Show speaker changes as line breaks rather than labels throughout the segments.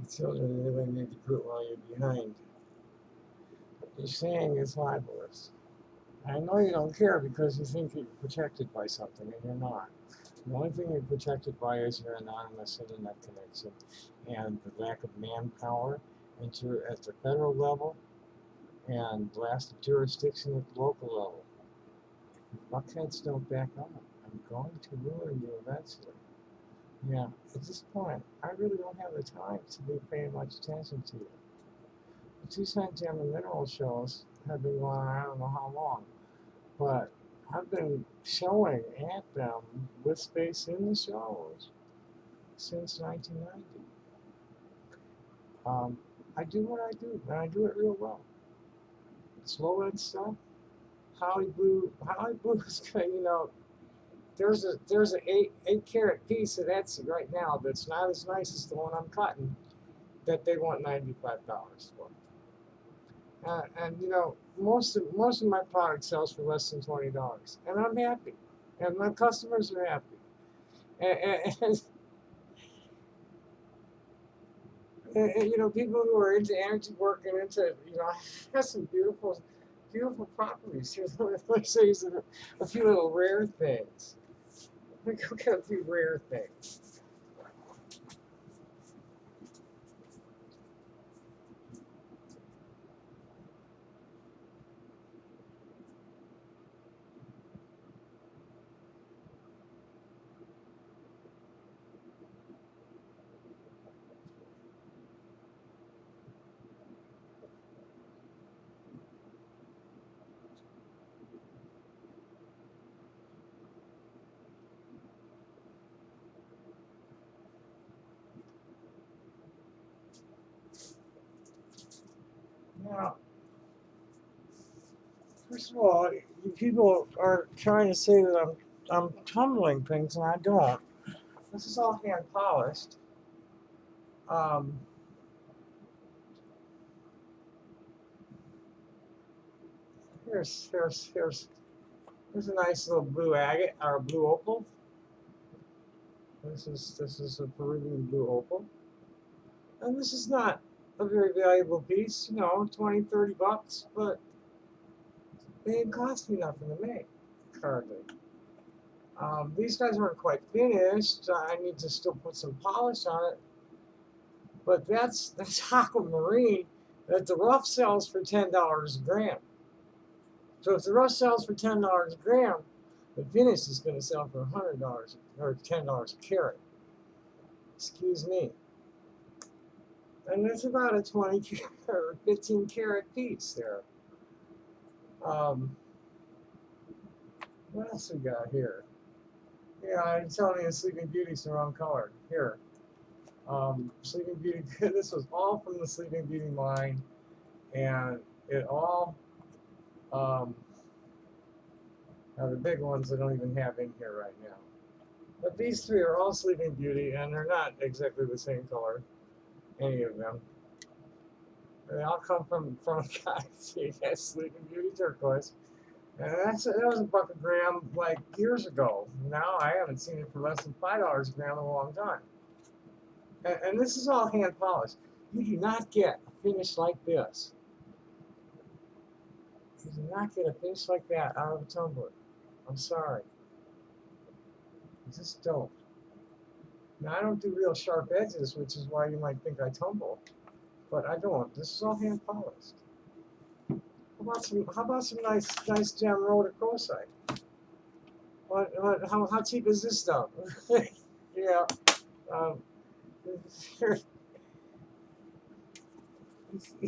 Children really need to quit while you're behind. What you're saying is libelous. I know you don't care because you think you're protected by something, and you're not. The only thing you're protected by is your anonymous internet connection and the lack of manpower at the federal level and blast of jurisdiction at the local level. Buckheads don't back up. I'm going to ruin you eventually. Yeah, at this point, I really don't have the time to be paying much attention to you. The Tucson Gem and Mineral shows have been going on I don't know how long, but I've been showing at them with space in the shows since 1990. I do what I do, and I do it real well. It's low end stuff. Holly Blue is good, there's a eight carat piece of Etsy right now that's not as nice as the one I'm cutting that they want $95 for. And most of my product sells for less than $20, and I'm happy, and my customers are happy. And people who are into energy work and into I have some beautiful properties. Let me show you a few little rare things. Let me go get a few rare things. Now, first of all, people are trying to say that I'm tumbling things, and I don't. This is all hand polished. Um, here's a nice little blue agate or blue opal. This is a Peruvian blue opal, and this is not a very valuable piece. 20, $30, but it didn't cost me nothing to make, hardly. These guys aren't quite finished. I need to still put some polish on it. But that's aquamarine that the rough sells for $10 a gram. So if the rough sells for $10 a gram, the finish is going to sell for $100 or $10 a carat. Excuse me. And there's about a 20 carat or 15 carat piece there. What else we got here? Yeah, I'm telling you, the Sleeping Beauty's the wrong color. Here. Sleeping Beauty, this was all from the Sleeping Beauty line, and it all, now the big ones I don't even have in here right now. But these three are all Sleeping Beauty, and they're not exactly the same color, any of them. They all come from a guy, see, that's Sleeping Beauty turquoise. And that was $1 a gram like years ago. Now I haven't seen it for less than $5 a gram in a long time. And this is all hand polished. You do not get a finish like this. You do not get a finish like that out of a tumbler. I'm sorry. You just don't. Now, I don't do real sharp edges, which is why you might think I tumble. But I don't. This is all hand polished. How about some nice gem rhodochrosite? How cheap is this stuff? Yeah. Um,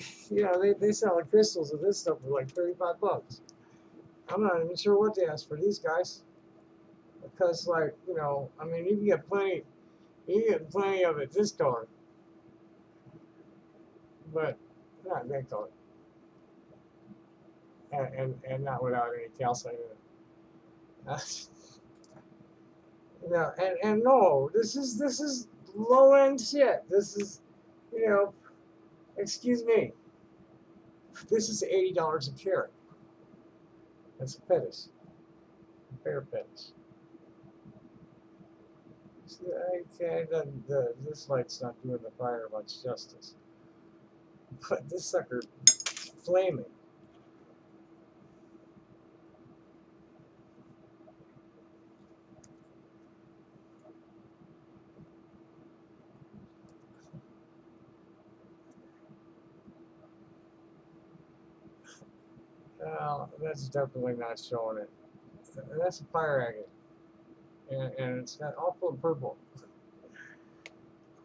they sell the crystals of this stuff for like $35. I'm not even sure what to ask for these guys, because I mean, you can get plenty of it this color, but not that color, and not without any calcite in it. And no, this is low end shit. This is, excuse me. This is $80 a carat. That's a fetish, a fair fetish. This light's not doing the fire much justice. But this sucker flaming. Well, that's definitely not showing it. That's a fire agate, and it's got all full of purple.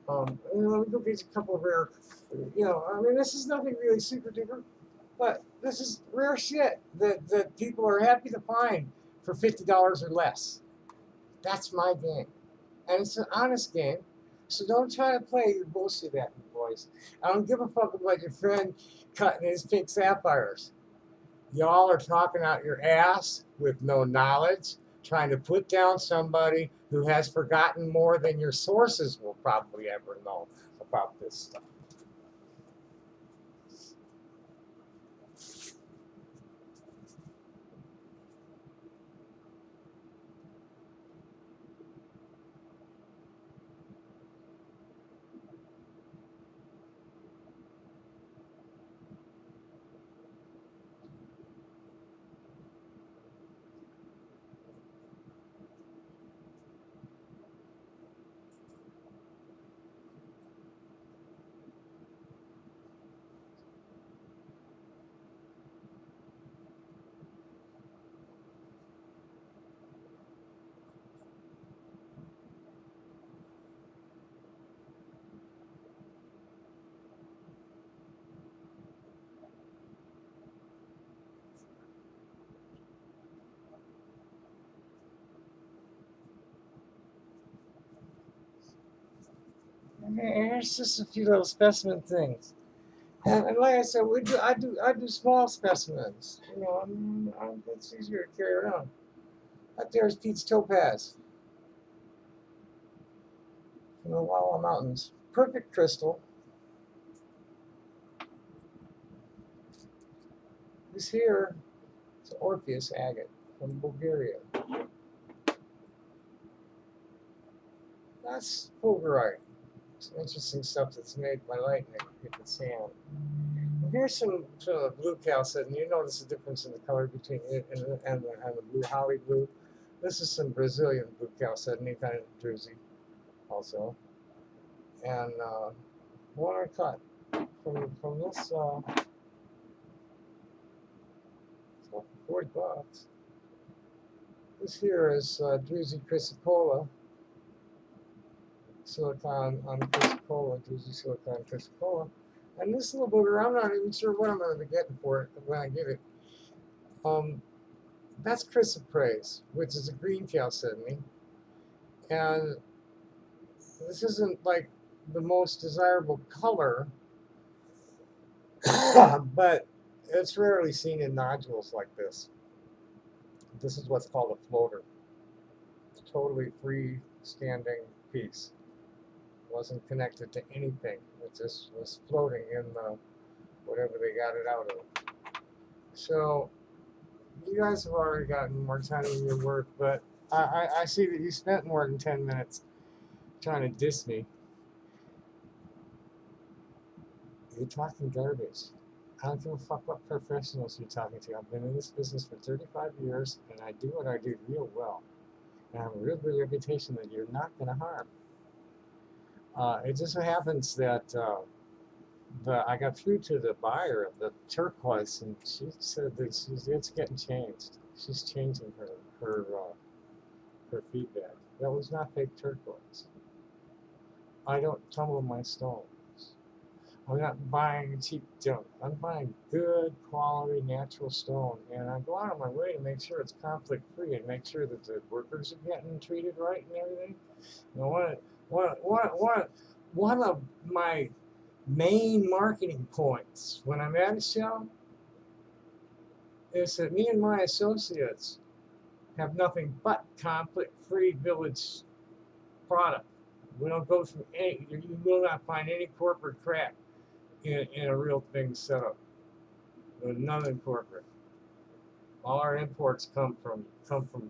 Let me go get you a couple of rare. I mean, this is nothing really super duper, but this is rare shit that people are happy to find for $50 or less. That's my game, and it's an honest game. So don't try to play your bullshit at me, boys. I don't give a fuck about your friend cutting his pink sapphires. Y'all are talking out your ass with no knowledge, trying to put down somebody who has forgotten more than your sources will probably ever know about this stuff. Here's just a few little specimen things. And like I said, I do small specimens. It's easier to carry around. Up there is Pete's topaz from the Wawa Mountains. Perfect crystal. This here is Orpheus agate from Bulgaria. That's fulgurite. Some interesting stuff that's made by lightning hit the sand. And here's some blue calcite, and you notice the difference in the color between it and the blue holly blue. This is some Brazilian blue calcite, and kind of Druzy also. And one I cut from this, $40. This here is Druzy chrysocolla, silicon on chrysocolla, Druzy silicon chrysocolla. And this little booger, I'm not even sure what I'm going to be getting for it when I get it. That's chrysoprase, which is a green chalcedony. And this isn't like the most desirable color, but it's rarely seen in nodules like this. This is what's called a floater. It's a totally free-standing piece. It wasn't connected to anything. It just was floating in the whatever they got it out of. So you guys have already gotten more time in your work, but I see that you spent more than 10 minutes trying to diss me. You're talking garbage. I don't give a fuck what professionals you're talking to. I've been in this business for 35 years, and I do what I do real well. And I have a real good reputation that you're not going to harm. It just so happens that I got through to the buyer of the turquoise, and she said that it's getting changed. She's changing her feedback. That was not fake turquoise. I don't tumble my stones. I'm not buying cheap junk. I'm buying good quality natural stone, and I go out of my way to make sure it's conflict free and make sure that the workers are getting treated right and everything. One of my main marketing points when I'm at a show is that me and my associates have nothing but conflict-free village product. We don't go through any. You will not find any corporate crap in a real thing setup. None in corporate. All our imports come from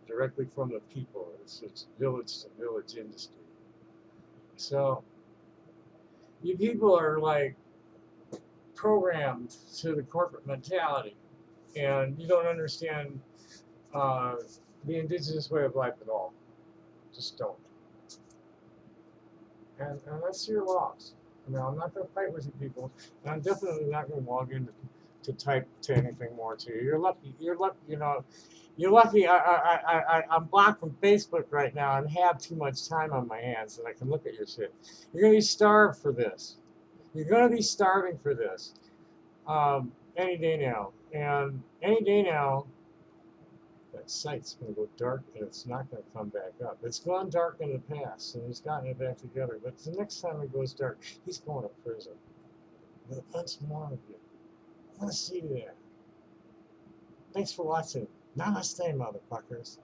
directly from the people. It's village to village industry. So you people are like programmed to the corporate mentality, and you don't understand uh, the indigenous way of life at all. Just don't. And that's your loss. I'm not going to fight with you people, and I'm definitely not going to log in to type to anything more to you. You're lucky. You're lucky. You're lucky. I'm blocked from Facebook right now and have too much time on my hands that I can look at your shit. You're going to be starved for this. You're going to be starving for this any day now. And any day now, that site's going to go dark and it's not going to come back up. It's gone dark in the past and he's gotten it back together. But the next time it goes dark, he's going to prison. With a bunch more of you. I want to see that. Thanks for watching. Namaste, motherfuckers.